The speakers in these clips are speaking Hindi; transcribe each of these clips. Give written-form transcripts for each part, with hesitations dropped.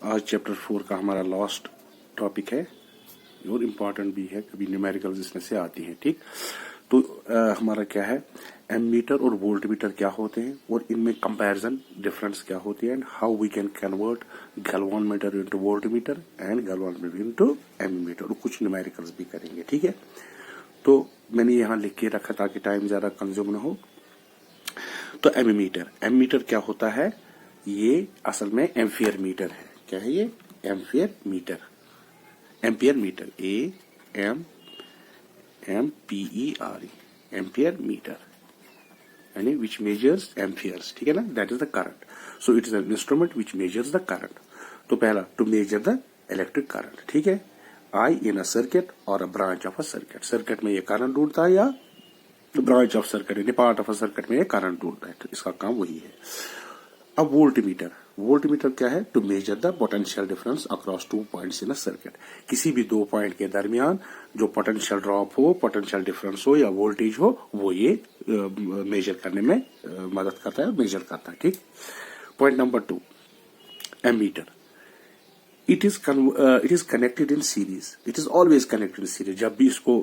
आज चैप्टर 4 का हमारा लास्ट टॉपिक है और इम्पोर्टेंट भी है, कभी न्यूमेरिकल्स इसमें से आती हैं। ठीक, तो हमारा क्या है, एमीटर और वोल्ट मीटर क्या होते हैं और इनमें कंपैरिजन डिफरेंस क्या होती है and how we can convert galvanometer into voltmeter and galvanometer into ammeter, और कुछ न्यूमेरिकल्स भी करेंगे। ठीक है, तो मैंने यहाँ लिख के रखा ताकि टाइम ज्यादा कंज्यूम न हो। तो एमीटर क्या होता है, ये असल में एम्फियर मीटर है। क्या है ये? Ampere meter, AMPER, ampere meter, यानी विच मेजर्स एम्पियर्स। ठीक है ना, that is the current. So it is an instrument which measures the current. तो पहला, to measure the electric current. ठीक है, आई इन अ सर्किट और a branch of a circuit. Circuit में ये करंट ढूंढता है या ब्रांच ऑफ सर्किट यानी पार्ट ऑफ अ सर्किट में ये करंट ढूंढता है, तो इसका काम वही है। अब वोल्ट मीटर क्या है? To measure the potential difference across 2 points in a circuit. किसी भी 2 पॉइंट के दरमियान जो पोटेंशियल ड्रॉप हो, पोटेंशियल डिफरेंस हो या वोल्टेज हो, वो ये मेजर करने में मदद करता है, मेजर करता है। ठीक, point number 2, ammeter. It is connected in series. It is always connected in series. जब भी इसको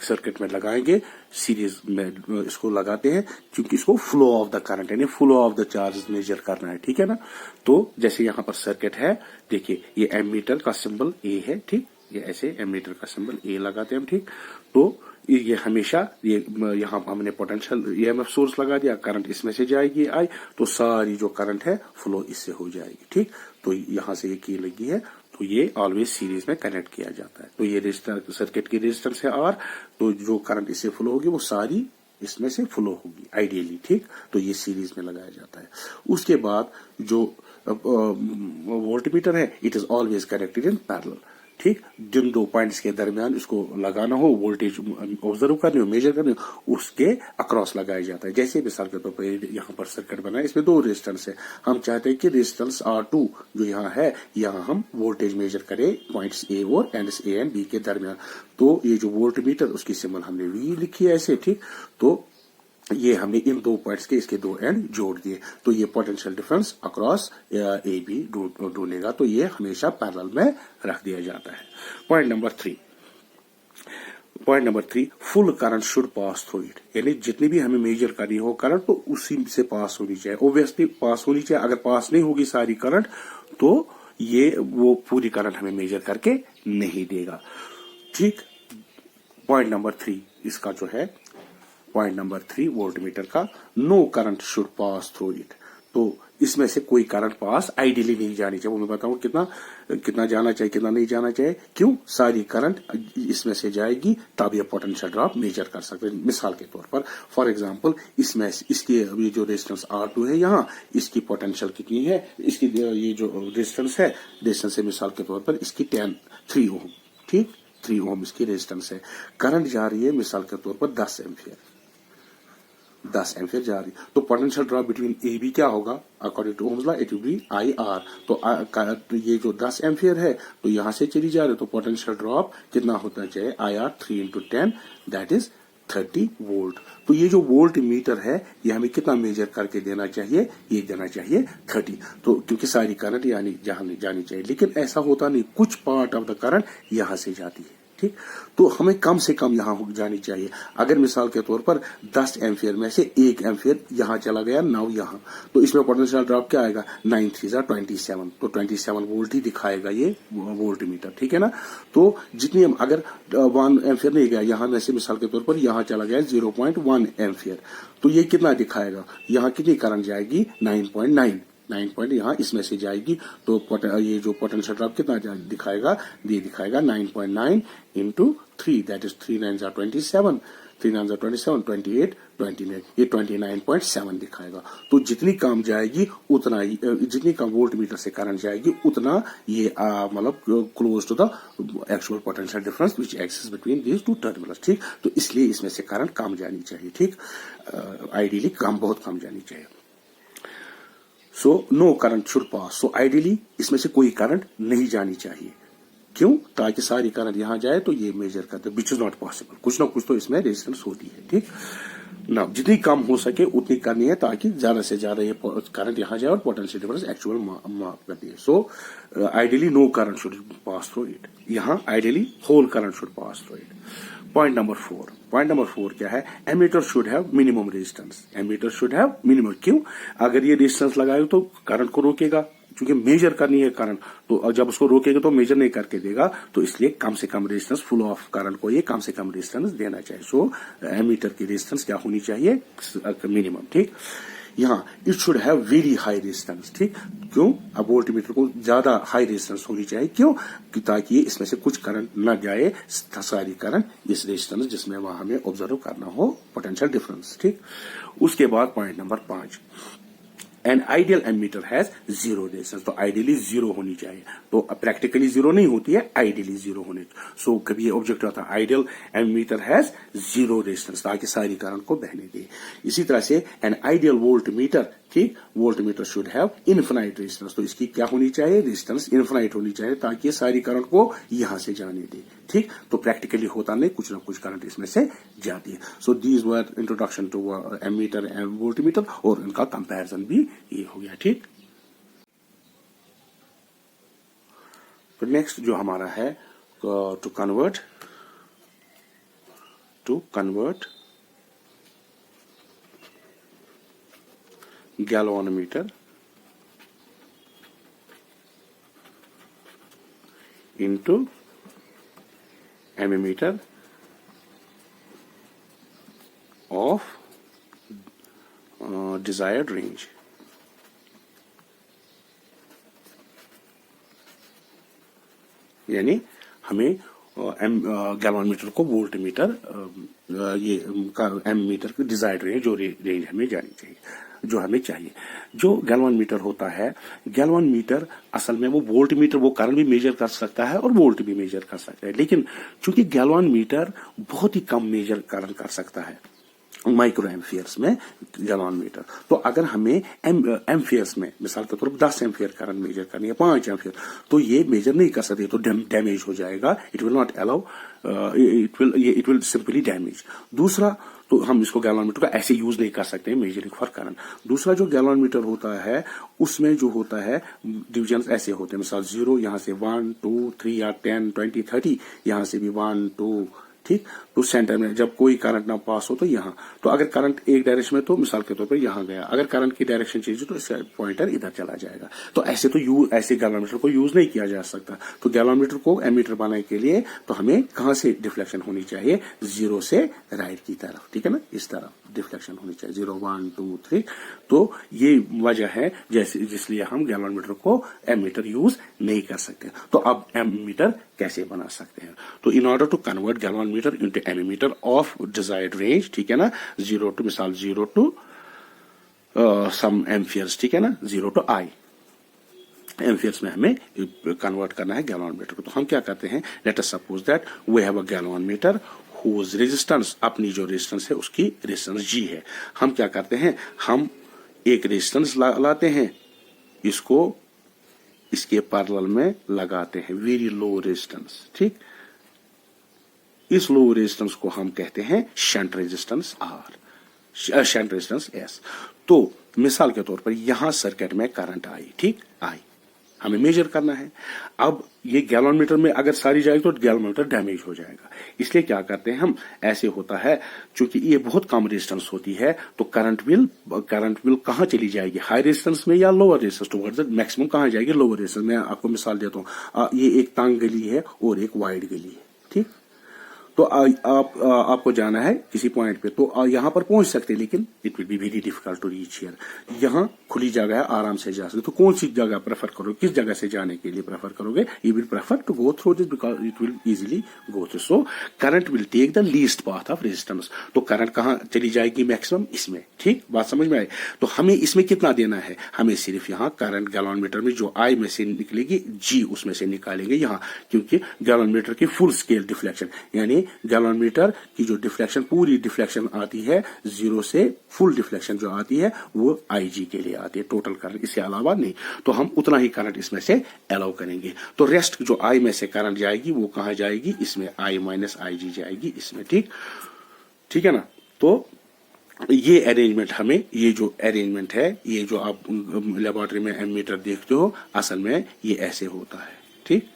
सर्किट में लगाएंगे, सीरीज में इसको लगाते हैं, क्योंकि इसको फ्लो ऑफ द करंट यानी flow of the charge measure करना है। ठीक है ना, तो जैसे यहाँ पर सर्किट है, देखिए ये एमीटर का सिंबल ए है। ठीक, ये ऐसे एमीटर का सिंबल ए लगाते हैं हम। ठीक, तो ये हमेशा ये यहाँ हमने पोटेंशियल ईएमएफ सोर्स लगा दिया, करंट इसमें से जाएगी आई, तो सारी जो करंट है फ्लो इससे हो जाएगी। ठीक, तो यहाँ से ये की लगी है, तो ये ऑलवेज सीरीज में कनेक्ट किया जाता है। तो ये सर्किट की रेजिस्टेंस है आर, तो जो करंट इससे फ्लो होगी वो सारी इसमें से फ्लो होगी आइडियली। ठीक, तो ये सीरीज में लगाया जाता है। उसके बाद जो वोल्टमीटर है, it is always connected in parallel. ठीक, जिन 2 पॉइंट्स के दरमियान इसको लगाना हो, वोल्टेज ऑब्जर्व करनी हो, मेजर करनी हो, उसके अक्रॉस लगाया जाता है। जैसे मिसाल के तौर पर यहाँ पर सर्किट बना है, इसमें 2 रेजिस्टेंस है। हम चाहते हैं कि रेजिस्टेंस R2 जो यहाँ है, यहाँ हम वोल्टेज मेजर करें पॉइंट्स ए और एंड्स ए एंड बी के दरमियान। तो ये जो वोल्ट मीटर, उसकी सिंबल हमने V लिखी है ऐसे। ठीक, तो ये हमने इन 2 पॉइंट्स के इसके 2 एंड जोड़ दिए, तो ये potential difference across A B ढूंढेगा, तो ये हमेशा पैरेलल में रख दिया जाता है। Point number 3, full current should pass through it. यानी जितनी भी हमें मेजर करनी हो करंट, तो उसी से पास होनी चाहिए, ओब्वियसली पास होनी चाहिए। अगर पास नहीं होगी सारी करंट, तो ये वो पूरी करंट हमें मेजर करके नहीं देगा। ठीक, पॉइंट नंबर 3 इसका जो है, पॉइंट नंबर 3 वोल्ट मीटर का, no current should pass through it. तो इसमें से कोई करंट पास आइडियली नहीं जानी चाहिए। वो मैं बताऊं कितना जाना चाहिए, कितना नहीं जाना चाहिए। क्यों? सारी करंट इसमें से जाएगी, तब ये पोटेंशियल ड्रॉप मेजर कर सकते हैं। मिसाल के तौर पर, फॉर एग्जांपल, इसमें इसकी ये जो रेजिस्टेंस R2 है, यहाँ इसकी पोटेंशियल कितनी है, इसकी ये जो रेजिस्टेंस है, रेजिस्टेंस है मिसाल के तौर पर इसकी 3 ओम। ठीक, 3 ओम इसकी रेजिस्टेंस है। करंट जा रही है मिसाल के तौर पर 10 एम्पियर जा रही, तो potential drop between A B क्या होगा? According to Ohm's law it will be IR। तो ये जो 10 एम्पियर है, तो यहां से चली जा रही है, तो पोटेंशियल ड्रॉप कितना होना चाहिए? IR 3 into 10, that is 30 volt. तो ये जो वोल्ट मीटर है, ये हमें कितना मेजर करके देना चाहिए? ये देना चाहिए 30। तो क्योंकि सारी करंट यानी जहां जानी चाहिए, लेकिन ऐसा होता नहीं, कुछ पार्ट ऑफ द करंट यहां से जाती है। ठीक, तो हमें कम से कम यहां जानी चाहिए। अगर मिसाल के तौर पर 10 एम्पियर में से 1 एम्पियर यहां चला गया, 9 यहां, तो इसमें पोटेंशियल ड्रॉप क्या आएगा? 9 3 27, तो 27 वोल्ट ही दिखाएगा ये वोल्ट मीटर। ठीक है ना, तो जितनी अगर 1 एम्पियर नहीं गया यहां में से, मिसाल के तौर पर यहां चला गया 0.1 एम्पियर, तो ये कितना दिखाएगा? यहां कितनी करंट जाएगी? 9.9 यहाँ इसमें से जाएगी, तो ये जो पोटेंशियल ड्रॉप कितना दिखाएगा? ये दिखाएगा 9.9 into 3, that is 3 9s are 27, 3 9s are 27, 28, 29, ये 29.7 दिखाएगा। तो जितनी कम जाएगी उतना ही, जितनी कम वोल्ट मीटर से करंट जाएगी, उतना ये मतलब close to the actual potential difference which exist between these 2 terminals. ठीक, तो इसलिए इसमें से करंट कम जानी चाहिए। ठीक, आइडियली बहुत कम जानी चाहिए। So no current should pass. So ideally इसमें से कोई करंट नहीं जानी चाहिए। क्यों? ताकि सारी करंट यहां जाए, तो ये मेजर करते, विच इज नॉट पॉसिबल। कुछ ना कुछ तो इसमें रेजिस्टेंस होती है। ठीक, ना जितनी कम हो सके उतनी करनी है ताकि ज्यादा से ज्यादा ये करंट यहाँ जाए और पोटेंशियल डिफरेंस एक्चुअल मार्क करती है. So ideally no current should pass through it. यहाँ ideally whole current should pass through it. Point number 4 क्या है? Ammeter should have minimum resistance. Ammeter should have minimum. क्यों? अगर ये रेजिस्टेंस लगाए तो करंट को रोकेगा, क्योंकि मेजर करनी है करंट, तो जब उसको रोकेगा तो मेजर नहीं करके देगा, तो इसलिए कम से कम रेजिस्टेंस फुल ऑफ करंट को ये कम से कम रेजिस्टेंस देना चाहिए. सो एमीटर की रेजिस्टेंस क्या होनी चाहिए? मिनिमम. ठीक. यहाँ it should have very high resistance. ठीक. क्यों? अब वोल्टमीटर को ज्यादा हाई रेजिस्टेंस होनी चाहिए. क्यों? ताकि इसमें से कुछ करंट न जाए, सारी करंट इस रेजिस्टेंस जिसमें वहां हमें ऑब्जर्व करना हो पोटेंशियल डिफरेंस. ठीक. उसके बाद point number 5, an ideal ammeter has zero resistance. तो आइडियली जीरो होनी चाहिए. तो प्रैक्टिकली जीरो नहीं होती है, आइडियली जीरो होनी. सो कभी ये ऑब्जेक्ट होता है ideal ammeter has zero resistance, ताकि सारी करंट को बहने दे. इसी तरह से एन आइडियल वोल्ट मीटर, ठीक, volt meter should have infinite resistance. तो इसकी क्या होनी चाहिए? रेजिस्टेंस इन्फिनाइट होनी चाहिए, ताकि सारी करंट को यहां से जाने दे. ठीक. तो प्रैक्टिकली होता नहीं, कुछ ना कुछ करंट इसमें से जाती है. So these were introduction to ammeter and volt meter, और इनका कंपैरिजन भी ये हो गया. ठीक. तो नेक्स्ट जो हमारा है to convert galvanometer into ammeter of desired range. यानी हमें गैल्वानोमीटर को वोल्ट मीटर, ये एमीटर की डिजायर्ड रेंज, जो रेंज हमें जानी चाहिए, जो हमें चाहिए. जो गैल्वान मीटर होता है, गैल्वान मीटर असल में वो वोल्ट मीटर, वो करंट भी मेजर कर सकता है और वोल्ट भी मेजर कर सकता है. लेकिन चूंकि गैल्वान मीटर बहुत ही कम मेजर करंट कर सकता है माइक्रो एम्फियर्स में गैल्वान मीटर, तो अगर हमें एम्फियर्स में मिसाल के तौर पर 10 एम्फियर करंट मेजर करनी है, 5 एम्फियर, तो ये मेजर नहीं कर सकते, तो डैमेज हो जाएगा. It will not allow, it will simply damage. दूसरा, तो हम इसको गैल्वानोमीटर को ऐसे यूज नहीं कर सकते मेजरिंग फॉर करंट. दूसरा जो गैल्वानोमीटर होता है उसमें जो होता है डिविजन ऐसे होते हैं, मिसाल 0, यहां से 1 2 3 या 10 20 30, यहां से भी 1 2, ठीक. तो सेंटर में जब कोई करंट ना पास हो तो यहाँ, तो अगर करंट एक डायरेक्शन में, तो मिसाल के तौर पर यहाँ गया, अगर करंट की डायरेक्शन चेंज हो तो इसका पॉइंटर इधर चला जाएगा. तो ऐसे तो ऐसे गैल्वानोमीटर को यूज नहीं किया जा सकता. तो गैल्वानोमीटर को एमीटर बनाने के लिए तो हमें कहां से डिफ्लेक्शन होनी चाहिए? 0 से राइट की तरफ. ठीक है ना, इस तरफ डिफ्लेक्शन होनी चाहिए. 0 1 2 3. तो ये वजह है जिसलिए हम गैल्वानोमीटर को एमीटर यूज नहीं कर सकते. तो अब एमीटर कैसे बना सकते हैं? तो in order to convert galvanometer into ammeter of desired range, ठीक है ना, 0 टू मिसाल 0 टू सम एम्फियर्स, ठीक है ना, 0 टू I एम्फियर्स में हमें कन्वर्ट करना है गैल्वानोमीटर को. तो हम क्या करते हैं? Let us suppose that we have a galvanometer whose resistance, अपनी जो रेजिस्टेंस है उसकी रेजिस्टेंस G है. हम क्या करते हैं? हम एक रेजिस्टेंस लाते हैं, इसको इसके पैरेलल में लगाते हैं, वेरी लो रेजिस्टेंस. ठीक. इस लो रेजिस्टेंस को हम कहते हैं shunt resistance R, shunt resistance S. तो मिसाल के तौर पर यहां सर्किट में करंट आई, ठीक, आई, हमें मेजर करना है. अब ये गैल्वानोमीटर में अगर सारी जाएगी तो गैल्वानोमीटर डैमेज हो जाएगा. इसलिए क्या करते हैं हम? ऐसे होता है, चूंकि ये बहुत कम रेजिस्टेंस होती है, तो करंट विल कहां चली जाएगी? हाई रेजिस्टेंस में या lower resistance? Towards the maximum कहां जाएगी? Lower resistance. मैं आपको मिसाल देता हूं, ये एक तंग गली है और एक वाइड गली है, ठीक. तो आपको जाना है किसी पॉइंट पे, तो यहां पर पहुंच सकते हैं, लेकिन it will be very difficult to reach here. यहां खुली जगह है, आराम से जा सकते. तो कौन सी जगह प्रेफर करोगे? किस जगह से जाने के लिए प्रेफर करोगे? You will prefer to go through this because it will easily go through. So current will take the least path of resistance. तो करंट कहां चली जाएगी? मैक्सिमम इसमें. ठीक, बात समझ में आई? तो हमें इसमें कितना देना है? हमें सिर्फ यहाँ करंट गैल्वानोमीटर में जो I में से निकलेगी, G उसमें से निकालेंगे यहाँ, क्योंकि गैल्वानोमीटर की फुल स्केल डिफ्लेक्शन, यानी गैल्वानोमीटर की जो डिफ्लेक्शन, पूरी डिफ्लेक्शन आती है 0 से फुल डिफ्लेक्शन जो आती है वो IG के लिए आती है, टोटल करंट, इसके अलावा नहीं. तो हम उतना ही करंट इसमें से अलाउ करेंगे. तो रेस्ट जो I में से करंट जाएगी वो कहां जाएगी? इसमें I माइनस IG जाएगी इसमें. ठीक, ठीक है ना. तो ये अरेंजमेंट हमें, ये जो अरेंजमेंट है, ये जो आप लेबोरेटरी में एमीटर देखते हो, असल में ये ऐसे होता है। ठीक,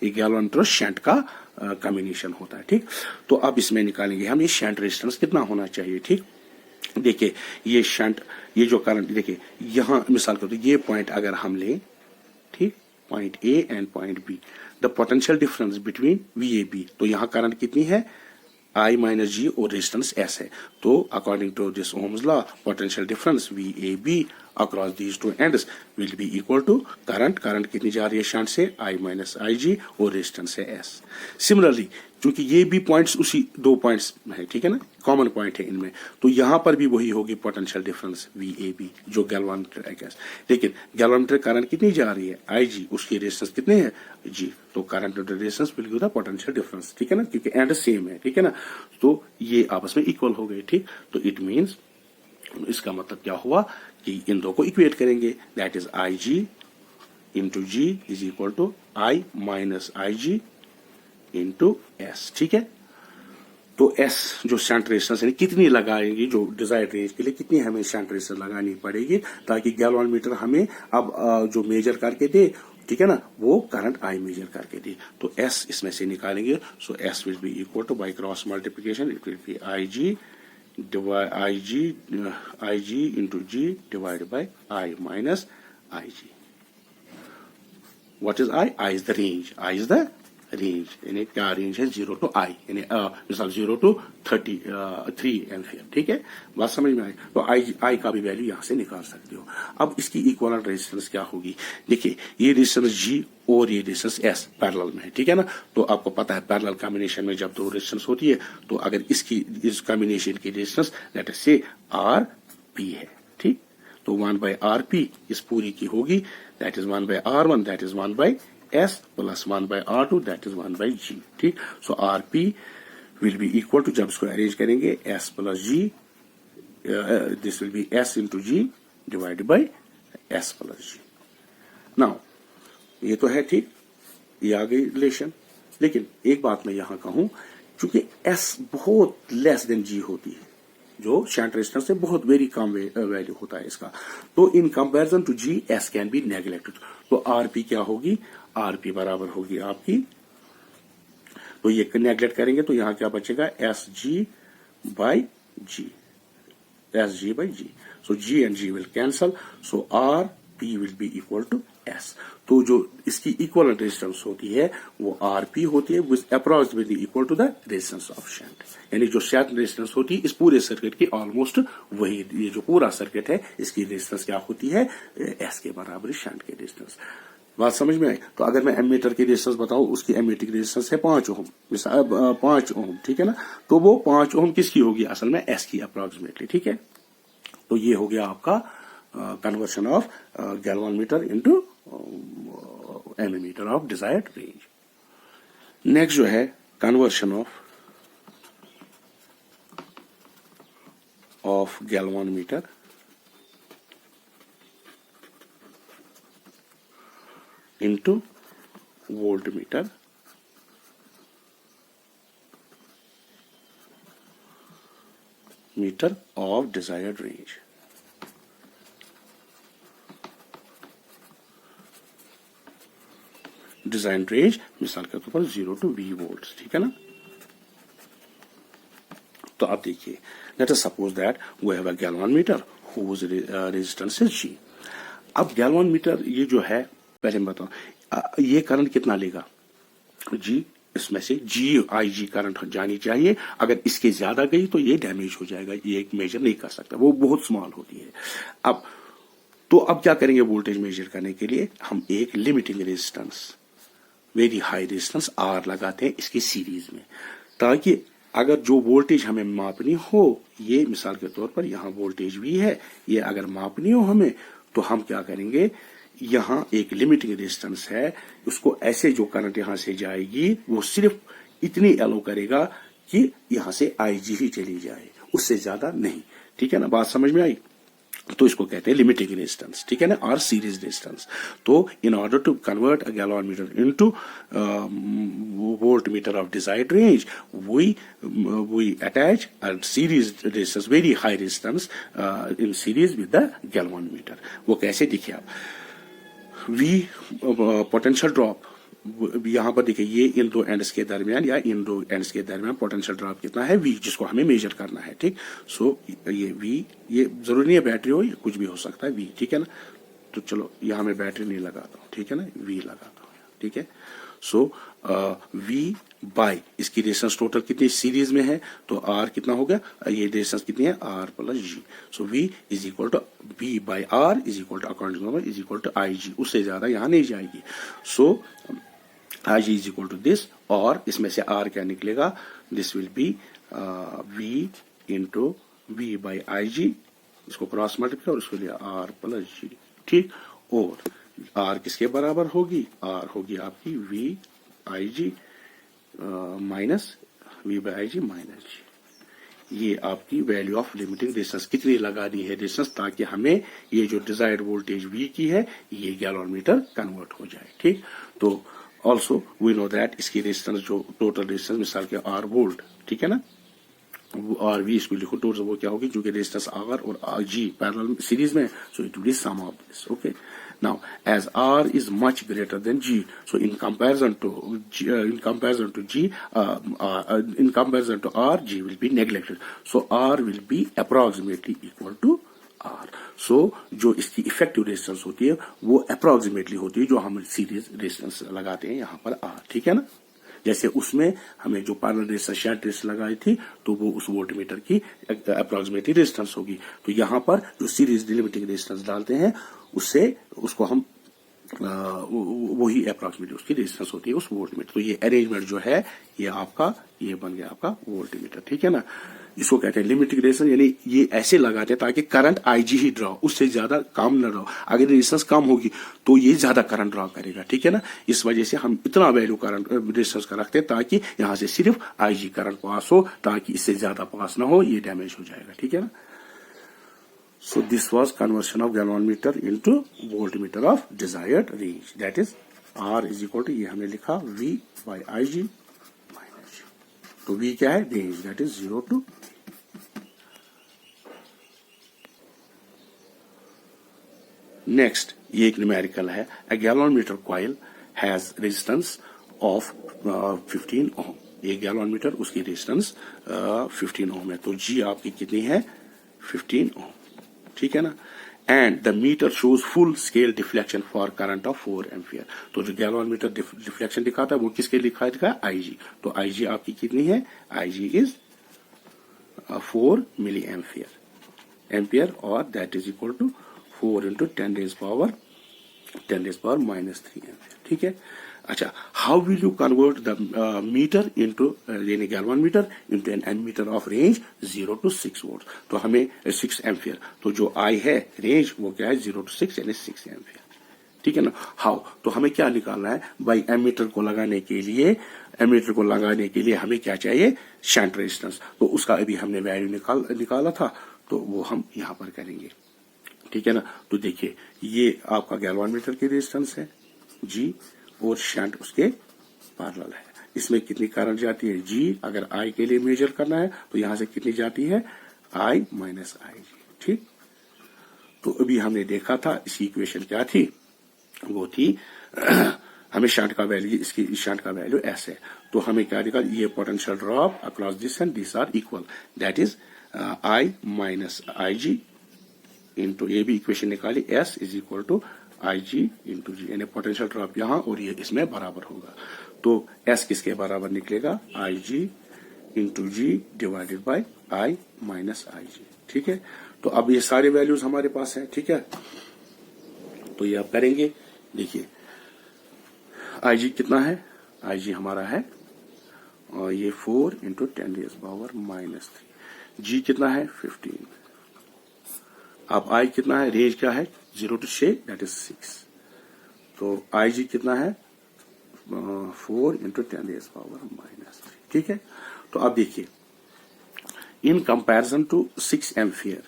ये गैल्वेनोमीटर और शंट का कॉम्बिनेशन होता है। ठीक, तो अब इसमें निकालेंगे हम ये शंट रेजिस्टेंस कितना होना चाहिए। ठीक, देखिए ये शंट, ये जो करंट, देखिए यहां मिसाल के तौर ये पॉइंट अगर हम लें, ठीक, point A and point B, the potential difference between V A B, तो यहां करंट कितनी है, I माइनस जी और रेजिस्टेंस S है। तो according to this Ohm's law, potential difference VAB across these two ends will be equal to current कितनी जा रही है शंट से, I माइनस IG और रेजिस्टेंस से S। सिमिलरली क्योंकि ये भी पॉइंट्स उसी दो पॉइंट्स है, ठीक है ना, कॉमन पॉइंट है इनमें, तो यहां पर भी वही होगी पोटेंशियल डिफरेंस VAB जो गैल्वेनोमीटर है। लेकिन गैल्वेनोमीटर करंट कितनी जा रही है, IG, उसकी रेजिस्टेंस कितने है, G, तो करंट और resistance will give the potential difference. ठीक है ना, क्योंकि एंड सेम है। ठीक है ना, तो ये आपस में इक्वल हो गए। ठीक, तो इट मींस, इसका मतलब क्या हुआ कि इन दो को इक्वेट करेंगे, that is IG into G is equal to I minus IG into S। ठीक है, तो S जो शंट रेजिस्टेंस है कितनी लगाएंगे, जो डिजायर्ड रेंज के लिए कितनी हमें शंट रेजिस्टेंस लगानी पड़ेगी, ताकि गैल्वेनोमीटर हमें अब जो मेजर करके दे, ठीक है ना, वो करंट I मेजर करके दे। तो S इसमें से निकालेंगे, so S will be equal to by cross multiplication it will be IG into G divide by I minus IG। What is I is the range, I is the range, यानी क्या रेंज है, 0 टू I, यानी मिसाल 0 टू 3 एम्पियर। ठीक है, बात समझ में आई। तो I का भी वैल्यू यहां से निकाल सकते हो। अब इसकी इक्विवेलेंट रेजिस्टेंस क्या होगी, देखिए ये रेजिस्टेंस G और ये रेजिस्टेंस S पैरेलल में है। ठीक है ना, तो आपको पता है पैरेलल कॉम्बिनेशन में जब दो रेजिस्टेंस होती है, तो अगर इस कॉम्बिनेशन की रेजिस्टेंस लेट अस से RP है, ठीक, तो 1/RP इस पूरी की होगी, that is 1/R1, that is 1/S plus 1/R2, that is 1/G। ठीक, so RP will be equal to, जब इसको अरेंज करेंगे, S plus G, this will be S into G divide by S plus G। Now ये तो है, ठीक, ये आ गई रिलेशन। लेकिन एक बात मैं यहां कहूं, क्योंकि S बहुत लेस देन G होती है, जो शंट रेजिस्टेंस से बहुत वेरी कम वैल्यू होता है इसका, तो in comparison to G S can be neglected. तो RP क्या होगी, RP बराबर होगी आपकी, तो ये नेग्लेक्ट करेंगे तो यहां क्या बचेगा, SG by G, SG by G। So G and G will cancel, so RP will be equal to S। तो जो इसकी इक्वलेंट रेजिस्टेंस होती है वो RP होती है, which approximately equal to the resistance of shunt, यानी जो शंट रेजिस्टेंस होती है इस पूरे सर्किट की ऑलमोस्ट वही, ये जो पूरा सर्किट है इसकी रेजिस्टेंस क्या होती है, S के बराबर शंट के रेजिस्टेंस। बात समझ में आई। तो अगर मैं एमीटर की रेजिस्टेंस बताऊं, उसकी एमीटर रेजिस्टेंस है 5 ओम, 5 ओम, ठीक है ना, तो वो 5 ओम किसकी होगी, असल में S की अप्रोक्सीमेटली। ठीक है, तो ये हो गया आपका conversion of galvanometer into ammeter of desired range. Next जो है conversion of galvanometer into voltmeter meter of desired range। Design range मिसाल के तौर पर 0 टू V वोल्ट, ठीक है ना। तो आप देखिए, let us suppose that we have a galvanometer whose resistance is G। अब गैल्वेनोमीटर ये जो है, पहले मैं बताऊं ये करंट कितना लेगा, G, इसमें से IG करंट जानी चाहिए, अगर इसके ज्यादा गई तो ये डैमेज हो जाएगा, ये एक मेजर नहीं कर सकता, वो बहुत स्मॉल होती है। अब क्या करेंगे, वोल्टेज मेजर करने के लिए हम एक limiting resistance, very high resistance R लगाते हैं इसकी सीरीज में, ताकि अगर जो वोल्टेज हमें मापनी हो, ये मिसाल के तौर पर यहाँ वोल्टेज भी है, ये अगर मापनी हो हमें, तो हम क्या करेंगे, यहाँ एक लिमिटिंग रेजिस्टेंस है, उसको ऐसे जो करंट यहां से जाएगी वो सिर्फ इतनी एलो करेगा कि यहां से IG ही चली जाए, उससे ज्यादा नहीं। ठीक है ना, बात समझ में आई। तो इसको कहते हैं लिमिटिंग रेजिस्टेंस, ठीक है ना, और सीरीज रेजिस्टेंस। तो in order to convert a galvanometer into voltmeter of desired range we attach a series resistance, very high resistance in series with the galvanometer. वो कैसे दिखे आप, वी पोटेंशियल ड्रॉप यहां पर देखिए, ये इन दो एंड्स के दरमियान या इन दो एंड्स के दरमियान पोटेंशियल ड्रॉप कितना है, वी, जिसको हमें मेजर करना है, ठीक। सो ये वी, ये जरूरी नहीं है बैटरी हो, ये कुछ भी हो सकता है, वी, ठीक है ना। तो चलो यहां मैं बैटरी नहीं लगाता हूं, ठीक है ना, वी लगाता हूं, ठीक है। सो वी बाय इसकी रेजिस्टेंस टोटल कितनी सीरीज में है, तो आर कितना हो गया, ये रेजिस्टेंस कितनी है, R plus G. So V is equal to V by R is equal to according number is equal to I G, उससे ज्यादा यहां नहीं जाएगी। So I G is equal to this, और इसमें से आर क्या निकलेगा, this will be V into V by I G, इसको क्रॉस मल्टीप्लाई और इसको लिया आर प्लस जी, ठीक। और आर किसके बराबर होगी, आर होगी आपकी V I G minus V by I G minus G. ये आपकी वैल्यू ऑफ लिमिटिंग रेजिस्टेंस कितनी लगानी है रेजिस्टेंस, ताकि हमें ये जो डिजायर्ड वोल्टेज वी की है ये गैलोमीटर कन्वर्ट हो जाए, ठीक। तो ऑल्सो वी नो दैट इसकी रेजिस्टेंस जो टोटल रेजिस्टेंस मिसाल के आर वोल्ट, ठीक है ना, आर वी इसको लिखो टोटल, वो क्या होगी, क्योंकि रेजिस्टेंस आर और जी पैरेलल सीरीज में, so it will be some of this, okay. Now as R is much greater than G, so in comparison to G, in comparison to R, G will be neglected, so R will be approximately equal to R. So जो इसकी इफेक्टिव रेजिस्टेंस होती है वो अप्रोक्सीमेटली होती है जो हम सीरीज रेजिस्टेंस लगाते हैं यहाँ पर आर, ठीक है ना। जैसे उसमें हमें जो पैरेलल रेजिस्टेंस शंट रेजिस्टेंस लगाई थी तो वो उस वोल्टमीटर की अप्रोक्सीमेटली रेजिस्टेंस होगी। तो यहाँ पर जो सीरीज डिलिमिटिंग रेजिस्टेंस डालते हैं उससे उसको हम वही अप्रोक्सीमेटली उसकी रेजिस्टेंस होती है उस वोल्टमीटर। तो ये अरेंजमेंट जो है ये आपका ये बन गया आपका वोल्टमीटर, ठीक है ना। इसको कहते हैं लिमिटिंग रेजिस्टेंस, यानी ये ऐसे लगाते हैं ताकि करंट आईजी ही ड्रॉ, उससे ज्यादा कम न ड्रॉ। अगर रेजिस्टेंस कम होगी तो ये ज्यादा करंट ड्रॉ करेगा, ठीक है ना। इस वजह से हम इतना वैल्यू करंट रेजिस्टेंस का रखते हैं ताकि यहां से सिर्फ आईजी करंट पास हो, ताकि इससे ज्यादा पास ना हो, ये डैमेज हो जाएगा, ठीक है ना। So this was conversion of galvanometer into voltmeter of desired range. That is R is equal to, ये हमने लिखा V by IG minus G. तो V क्या है, range, that is 0 to next, ये एक न्यूमेरिकल है। A galvanometer coil has resistance of 15 ohm. ये गैलोमीटर उसकी रेजिस्टेंस 15 ओम है, तो G आपकी कितनी है, 15 ओम, ठीक है ना। And the meter shows full scale deflection for current of 4 ampere. तो जो गैलोमीटर डिफ्लेक्शन दिखाता है वो किसके लिखा है, आईजी। तो आईजी आपकी कितनी है, आईजी इज 4 मिली एम्पियर और that is equal to 4 into 10 raise power -3 ampere, ठीक है। अच्छा, how will you convert the meter into यानी galvanometer into an ammeter of range 0 to 6 volt. तो हमें 6 एम्पियर, तो जो आई है रेंज वो क्या है 0 to 6 यानी 6 एम्पियर, ठीक है ना। हाउ, तो हमें क्या निकालना है भाई, एमीटर को लगाने के लिए हमें क्या चाहिए, शंट रेजिस्टेंस। तो उसका अभी हमने वैल्यू निकाला था, तो वो हम यहां पर करेंगे, ठीक है ना। तो देखिए ये आपका गैल्वानोमीटर की रेजिस्टेंस है जी, और शंट उसके पैरेलल है। इसमें कितनी करंट जाती है जी, अगर आई के लिए मेजर करना है तो यहां से कितनी जाती है, आई माइनस आई जी, ठीक। तो अभी हमने देखा था इसकी इक्वेशन क्या थी, वो थी हमें शंट का वैल्यू, इसकी शंट का वैल्यू ऐसे है, तो हमें क्या निकाल, ये potential drop across this and this are equal, that is I minus I G into, ये भी इक्वेशन निकाली, S is equal to I G into G, यानी पोटेंशियल ड्रॉप यहां और ये इसमें बराबर होगा। तो एस किसके बराबर निकलेगा, I G into G divided by I minus I G, ठीक है। तो अब ये सारे वैल्यूज हमारे पास हैं, ठीक है। तो ये आप करेंगे, देखिए आई जी कितना है, आई जी हमारा है और ये 4 इंटू 10 रेज़ पावर -3, जी कितना है 15, अब आई कितना है, रेंज क्या है 0 to 6 दैट इज 6, तो आई जी कितना है 4 इंटू 10 रेज़ पावर -3, ठीक है। तो अब देखिए in comparison to 6 ampere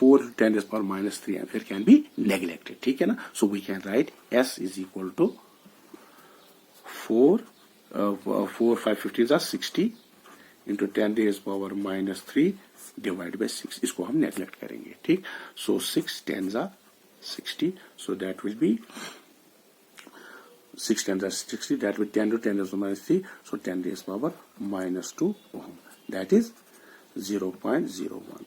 4 into 10 raised power minus 3 ampere can be neglected. ठीक है ना? So we can write S is equal to 4 5 15 are 60 into 10 raised power minus 3 divided by 6. इसको हम neglect करेंगे. ठीक? So 6 10s are 60. So that will be 6 10s are 60. That will 10 to 10 raised power minus 3. So 10 raised power minus 2 ohm. That is 0.01 ohm.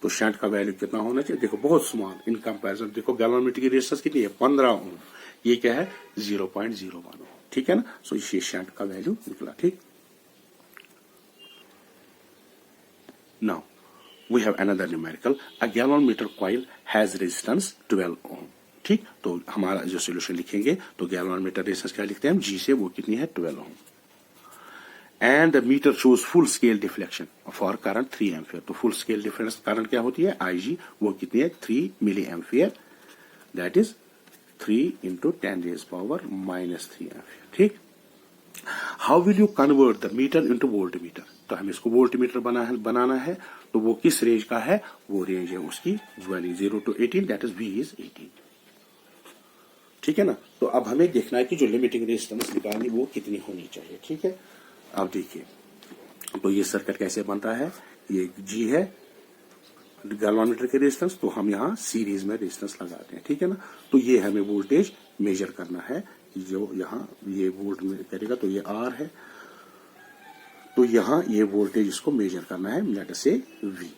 तो शंट का वैल्यू कितना होना चाहिए? देखो बहुत स्मॉल इन कंपैरिजन. देखो गैल्वेनोमीटर की रेजिस्टेंस कितनी है? 15 ओम. ये क्या है? 0.01 ओम. ठीक है ना? सो ये शंट का वैल्यू निकला. ठीक. Now we have another numerical. A galvanometer coil has resistance 12 ohm. ठीक. तो हमारा जो सोल्यूशन लिखेंगे तो गैल्वेनोमीटर रेजिस्टेंस क्या लिखते हैं हम? जी से. वो कितनी है? 12 ओम. And the meter shows full scale deflection for current 3 ampere. तो full scale difference current क्या होती है? IG. वो कितनी है? 3 milli ampere. That is 3 into 10 raised power minus 3 ampere. ठीक. How will you convert the meter into voltmeter? तो हमें इसको voltmeter बनाना है. तो वो किस रेंज का है? वो रेंज है उसकी 0 to 18. That is V is 18. ठीक है ना? तो अब हमें देखना है कि जो लिमिटिंग रेजिस्टेंस निकालनी वो कितनी होनी चाहिए. ठीक है. अब देखिए तो ये सर्किट कैसे बनता है. ये जी है गैल्वेनोमीटर के रेजिस्टेंस. तो हम यहाँ सीरीज में रेजिस्टेंस लगाते हैं. ठीक है ना? तो ये हमें वोल्टेज मेजर करना है. जो यहाँ ये वोल्ट में करेगा तो ये आर है. तो यहाँ ये वोल्टेज इसको मेजर करना है. लेट से वी.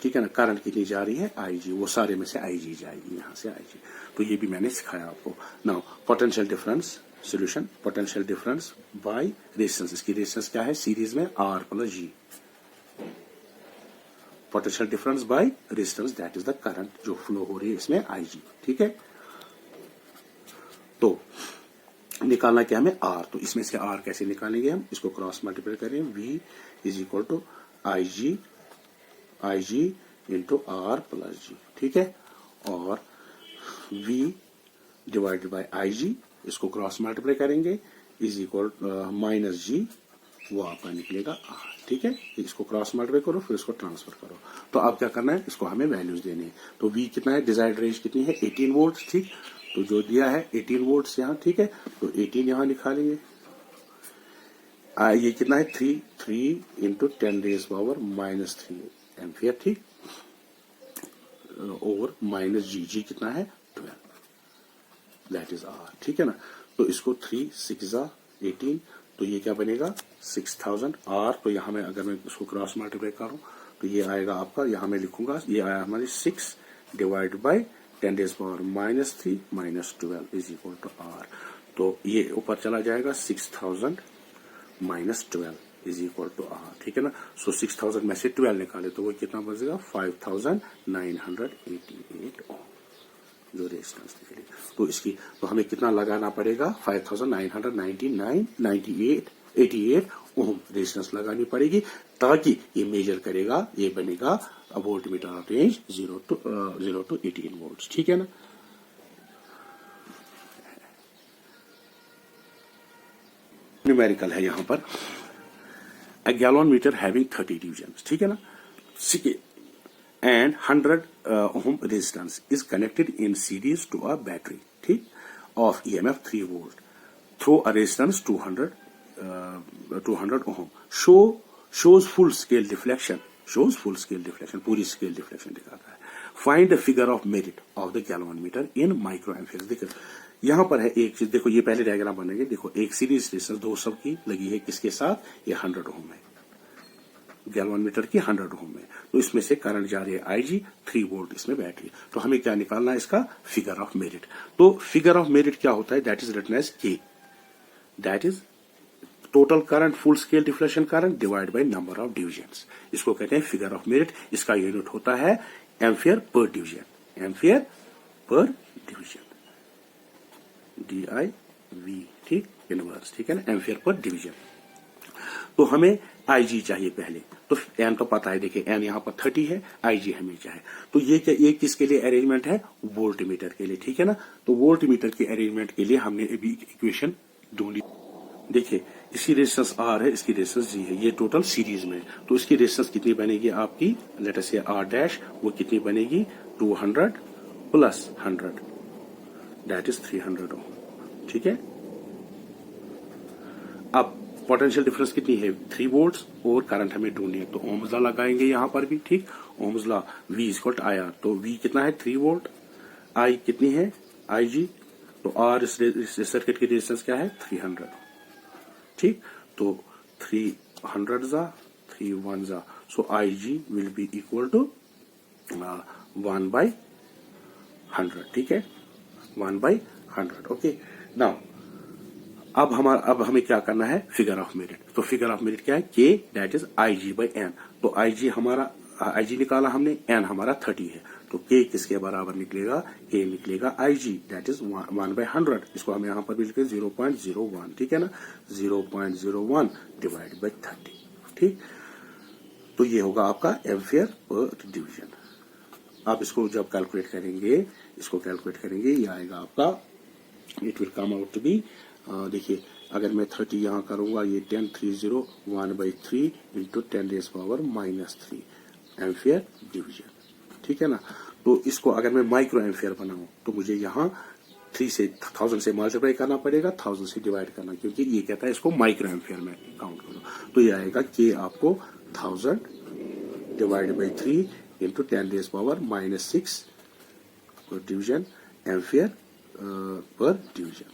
ठीक है ना? करंट कितनी जा रही है? आईजी. वो सारे में से आईजी जाएगी. यहाँ से आईजी. तो ये भी मैंने सिखाया आपको. Now potential difference solution. Potential difference by resistance. इसकी रेजिस्टेंस क्या है? सीरीज में R plus G. Potential difference by resistance that is the current जो फ्लो हो रही है इसमें आईजी. ठीक है. तो निकालना क्या हमें? आर. तो इसमें से आर कैसे निकालेंगे हम? इसको क्रॉस मल्टीप्लाई करें. V is equal to IG into R plus G. ठीक है. और वी डिवाइडेड बाय आईजी इसको क्रॉस मल्टीप्लाई करेंगे इज इक्वल माइनस जी. वो आपका निकलेगा आर. ठीक है. इसको क्रॉस मल्टीप्लाई करो फिर इसको ट्रांसफर करो. तो अब क्या करना है? इसको हमें वैल्यूज देने हैं. तो वी कितना है? डिजायर्ड रेंज कितनी है? 18 वोल्ट. ठीक. तो जो दिया है 18 वोल्ट यहाँ. ठीक है. तो 18 यहाँ निकालेंगे. ये कितना है? 3 into 10 raise power minus 3 ampere. ठीक. और माइनस जी कितना है? 12. That is R. ठीक है ना? तो इसको 3 6 18. तो ये क्या बनेगा? 6000 आर. तो यहाँ में अगर मैं इसको क्रॉस मल्टीप्लाई करूं तो ये आएगा आपका. यहाँ मैं लिखूंगा ये आया हमारी 6 divide by 10 raise power minus 3 minus 12 is equal to R. तो ये ऊपर चला जाएगा. 6000 minus 12 is equal to R. ठीक है ना? सो 6000 में से 12 निकाले तो वो कितना बचेगा? 5988 ओम जो रेजिस्टेंस निकली. तो इसकी तो हमें कितना लगाना पड़ेगा? 5988 ओम रेजिस्टेंस लगानी पड़ेगी ताकि ये मेजर करेगा. ये बनेगा voltmeter of range 0 to 18 volt. ठीक है ना? न्यूमेरिकल है यहां पर. अ गैल्वेनोमीटर हैविंग 30 डिविजन्स. ठीक है ना? and 100 ohm resistance is connected in series to a battery. ठीक. of EMF 3 volt through a resistance 200 ohm. shows full scale deflection. पूरी scale deflection दिखाता है. find the figure of merit of the galvanometer in microamperes. देखो यहाँ पर है एक चीज. देखो ये पहले डायग्राम बनेंगे. देखो एक सीरीज रेजिस्टेंस दो सब की लगी है. किसके साथ? ये 100 ओम है. गैल्वेनोमीटर की 100 ओम है. तो इसमें से करंट जा रही है आईजी. 3 वोल्ट इसमें बैटरी. तो हमें क्या निकालना है? इसका फिगर ऑफ मेरिट. तो फिगर ऑफ मेरिट क्या होता है? दैट इज रिटन एज के. That is total current full scale deflection current divide by number of divisions. इसको कहते हैं फिगर ऑफ मेरिट. इसका यूनिट होता है ampere per division. Ampere per division. DIV. ठीक. इनवर्स. ठीक है ना? Ampere per division. तो हमें आईजी चाहिए पहले. तो एन तो पता है. देखिए एन यहाँ पर 30 है. आईजी हमें चाहिए. तो ये क्या? ये किसके लिए अरेंजमेंट है? वोल्टमीटर के लिए. ठीक है ना? तो वोल्टमीटर के अरेंजमेंट के लिए हमने अभी इक्वेशन ढूंढी. देखिए इसकी रेजिस्टेंस R है, इसकी रेजिस्टेंस G है, ये टोटल सीरीज में। तो इसकी रेजिस्टेंस कितनी बनेगी आपकी, लेट अस से R डैश, वो कितनी बनेगी 200 प्लस 100 दैट इज 300 ओम। ठीक है, अब पोटेंशियल डिफरेंस कितनी है 3 वोल्ट्स और करंट हमें ढूंढनी है, तो ओम्स लॉ लगाएंगे यहां पर भी। ठीक, Ohm's law V equal to IR, तो V कितना है 3 वोल्ट, I कितनी है IG, तो R इस सर्किट की रेजिस्टेंस क्या है 300। ठीक, तो 300 जा 3 1 जा, so IG will be equal to 1/100। ठीक है, 1/100। ओके, नाउ अब हमें क्या करना है, फिगर ऑफ मेरिट। तो फिगर ऑफ मेरिट क्या है, K दैट इज IG/N। तो IG हमारा IG निकाला हमने, N हमारा 30 है, तो K किसके बराबर निकलेगा, K निकलेगा IG दैट इज 1/100। इसको हम यहां पर भी लिखे 0.01। ठीक है ना, 0.01 डिवाइड बाई 30। ठीक, तो ये होगा आपका एम्पियर पर डिवीजन। आप इसको जब कैलकुलेट करेंगे, ये आएगा आपका, it will come out to be, देखिए अगर मैं 30 यहां करूंगा, ये 10 30 1/3 इंटू 10⁻³ एम्पियर डिवीजन। ठीक है ना, तो इसको अगर मैं माइक्रो एम्पियर बनाऊं तो मुझे यहाँ 3 से 1000 से मल्टीप्लाई करना पड़ेगा, 1000 से डिवाइड करना, क्योंकि ये कहता है इसको माइक्रो एम्पियर में काउंट करो। तो ये आएगा कि आपको 1000 divide by 3 into 10⁻⁻6 division ampere per division.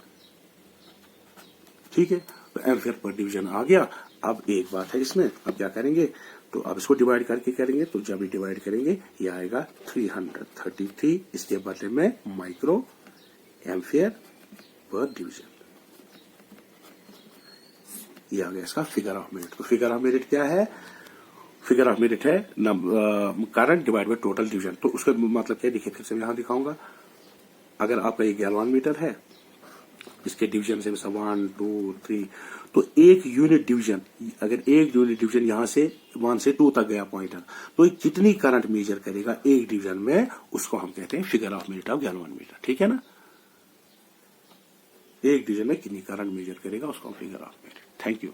ठीक है, तो एम्पियर पर डिवीजन आ गया। अब एक बात है इसमें, अब क्या करेंगे, तो अब इसको डिवाइड करके करेंगे, तो जब भी डिवाइड करेंगे ये आएगा 333, इसके बदले में माइक्रो एम्पियर पर डिवीजन। ये आ गया इसका फिगर ऑफ मेरिट। तो फिगर ऑफ मेरिट क्या है, फिगर ऑफ मेरिट है current divide by total division. तो उसका मतलब क्या, देखिए फिर से यहां दिखाऊंगा। अगर आपका ये गैलन मीटर है, इसके डिवीजन से 1 2 3, तो एक यूनिट डिवीजन, अगर एक यूनिट डिवीजन यहां से 1 से 2 तक गया पॉइंटर, तो कितनी करंट मेजर करेगा एक डिवीजन में, उसको हम कहते हैं figure of merit of galvanometer. ठीक है ना, एक डिवीजन में कितनी करंट मेजर करेगा उसको हम figure of merit. Thank you.